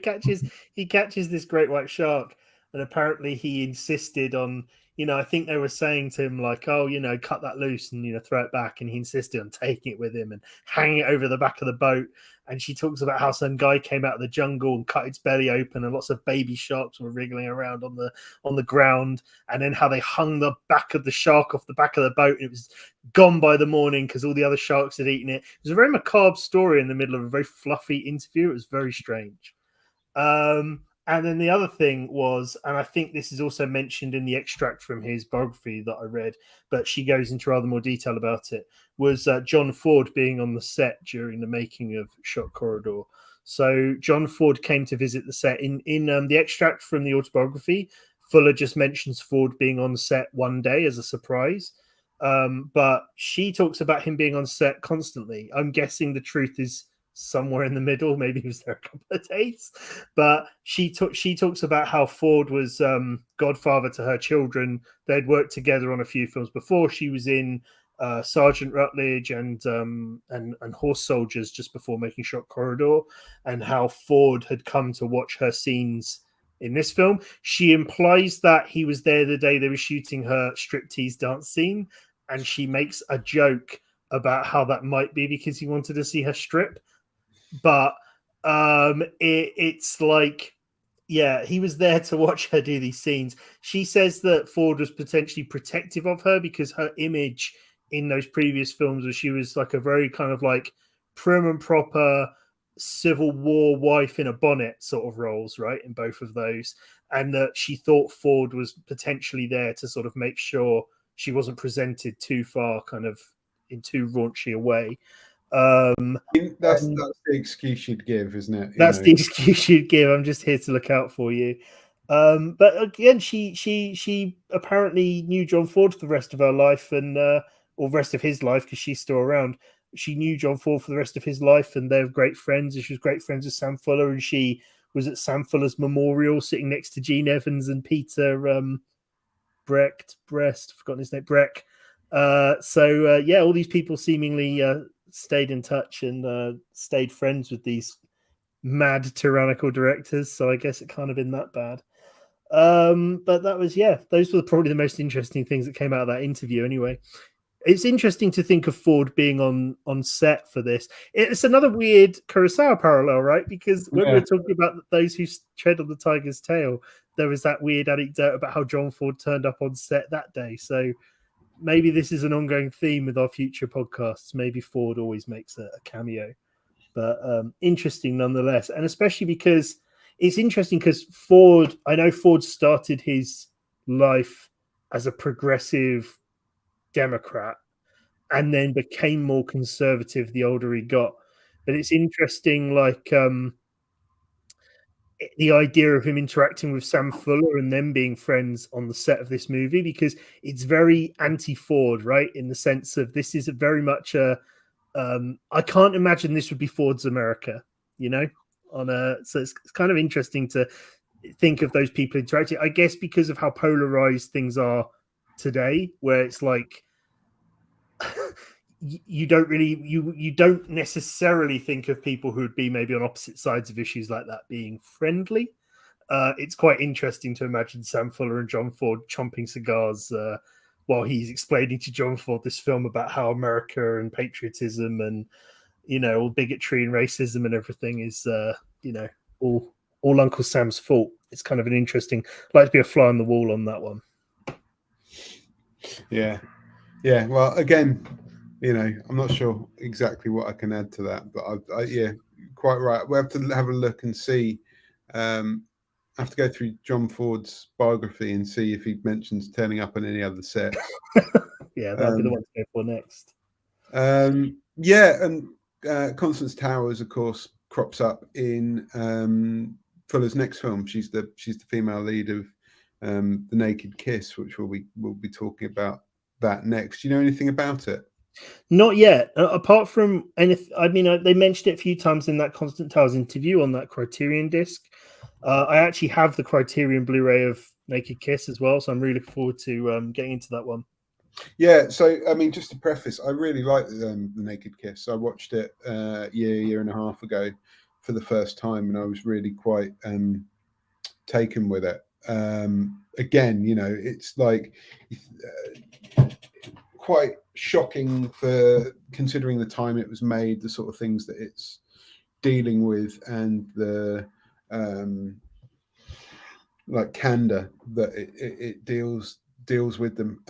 he catches this great white shark, and apparently he insisted on, you know, I think they were saying to him like, oh, you know, cut that loose and, you know, throw it back. And he insisted on taking it with him and hanging it over the back of the boat. And she talks about how some guy came out of the jungle and cut its belly open, and lots of baby sharks were wriggling around on the ground. And then how they hung the back of the shark off the back of the boat, and it was gone by the morning because all the other sharks had eaten it. It was a very macabre story in the middle of a very fluffy interview. It was very strange. And then the other thing was, and I think this is also mentioned in the extract from his biography that I read, but she goes into rather more detail about it, was John Ford being on the set during the making of Shot Corridor. So John Ford came to visit the set. In the extract from the autobiography, Fuller just mentions Ford being on set one day as a surprise. But she talks about him being on set constantly. I'm guessing the truth is somewhere in the middle. Maybe he was there a couple of days, but she talks about how Ford was godfather to her children. They'd worked together on a few films before. She was in Sergeant Rutledge and Horse Soldiers just before making Shot Corridor, and how Ford had come to watch her scenes in this film. She implies that he was there the day they were shooting her striptease dance scene, and she makes a joke about how that might be because he wanted to see her strip. But it's like, yeah, he was there to watch her do these scenes. She says that Ford was potentially protective of her because her image in those previous films was she was like a very kind of like prim and proper Civil War wife in a bonnet sort of roles, right, in both of those. And that she thought Ford was potentially there to sort of make sure she wasn't presented too far kind of in too raunchy a way. That's the excuse you'd give, isn't it? That's the excuse you'd give. I'm just here to look out for you. But again, she apparently knew John Ford for the rest of her life, and or the rest of his life, because she's still around. She knew John Ford for the rest of his life, and they're great friends. And she was great friends with Sam Fuller, and she was at Sam Fuller's memorial, sitting next to Gene Evans and Peter Brecht. I've forgotten his name. Brecht. Yeah, all these people seemingly stayed in touch and stayed friends with these mad tyrannical directors. So I guess it can't have been that bad. But that was, those were probably the most interesting things that came out of that interview anyway. It's interesting to think of Ford being on set for this. It's another weird Kurosawa parallel, right? Because when we were talking about those who tread on the tiger's tail, there was that weird anecdote about how John Ford turned up on set that day. So maybe this is an ongoing theme with our future podcasts. Maybe Ford always makes a cameo, but interesting nonetheless. And especially because it's interesting because I know Ford started his life as a progressive Democrat and then became more conservative the older he got. But it's interesting, like the idea of him interacting with Sam Fuller and them being friends on the set of this movie, because it's very anti-Ford, right? In the sense of this is very much I can't imagine this would be Ford's America, so it's kind of interesting to think of those people interacting, I guess, because of how polarized things are today, where it's like you don't necessarily think of people who would be maybe on opposite sides of issues like that being friendly. It's quite interesting to imagine Sam Fuller and John Ford chomping cigars while he's explaining to John Ford this film about how America and patriotism and, you know, all bigotry and racism and everything is, you know, all Uncle Sam's fault. It's kind of an interesting, like to be a fly on the wall on that one. Yeah. Well, again, you know, I'm not sure exactly what I can add to that, but yeah, quite right. We have to have a look and see. I have to go through John Ford's biography and see if he mentions turning up on any other sets. Yeah, that'd be the one to go for next. Yeah, and Constance Towers, of course, crops up in Fuller's next film. She's the female lead of The Naked Kiss, which we'll be talking about that next. Do you know anything about it? Not yet. Apart from anything, I mean, they mentioned it a few times in that Constance Towers interview on that Criterion disc. I actually have the Criterion Blu-ray of Naked Kiss as well, so I'm really looking forward to getting into that one. Yeah, so I mean, just to preface, I really like The Naked Kiss. I watched it year and a half ago for the first time, and I was really quite taken with it. Again, you know, it's like quite shocking for considering the time it was made, the sort of things that it's dealing with, and the like candor that it deals with them.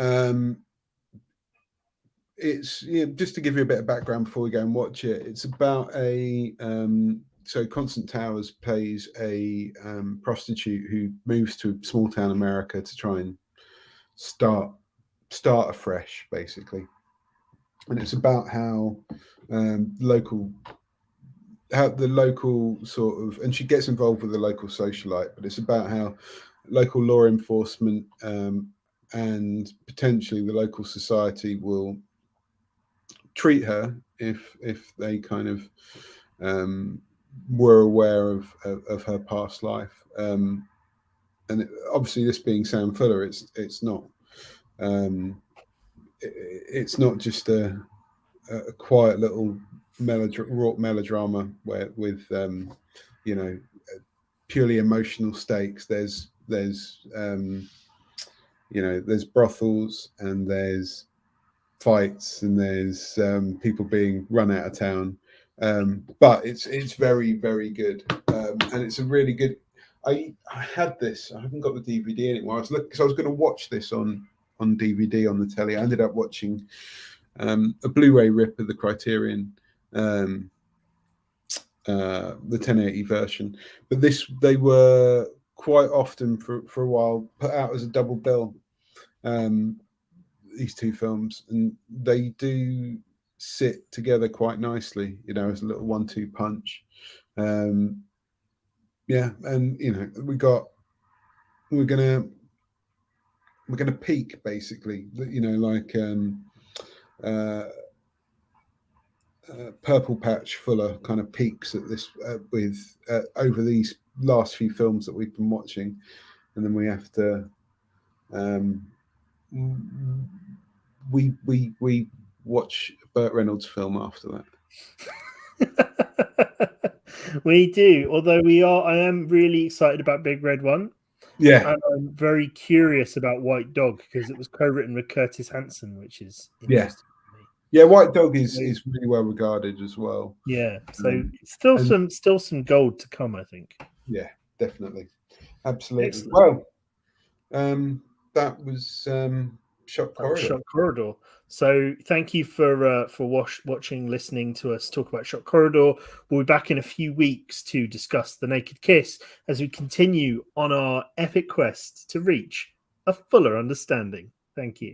It's, you know, just to give you a bit of background before we go and watch it. It's about a so Constance Towers plays a prostitute who moves to small town America to try and start afresh, basically. And it's about how the local sort of, and she gets involved with the local socialite, but it's about how local law enforcement and potentially the local society will treat her if they kind of were aware of her past life. And obviously, this being Sam Fuller, it's not just a quiet little wrought melodrama with you know, purely emotional stakes. There's you know, there's brothels and there's fights and there's people being run out of town, but it's very, very good, and it's a really good. I had this. I haven't got the DVD anymore. I was looking because I was going to watch this on DVD on the telly. I ended up watching a Blu-ray rip of the Criterion, the 1080 version. But they were quite often for a while put out as a double bill. These two films, and they do sit together quite nicely, you know, as a little 1-2 punch. Yeah, and you know, we're gonna peak, basically, you know, like Purple Patch Fuller kind of peaks at this with over these last few films that we've been watching, and then we have to we watch a Burt Reynolds film after that. We do, although I am really excited about Big Red One. Yeah, and I'm very curious about White Dog because it was co-written with Curtis Hanson, which is interesting to me. Yeah, White Dog is really well regarded as well. Yeah, so still some gold to come, I think. Yeah, definitely, absolutely. Excellent. Well, that was Shock Corridor. Shock Corridor. So thank you for watching, listening to us talk about Shock Corridor. We'll be back in a few weeks to discuss The Naked Kiss as we continue on our epic quest to reach a fuller understanding. Thank you.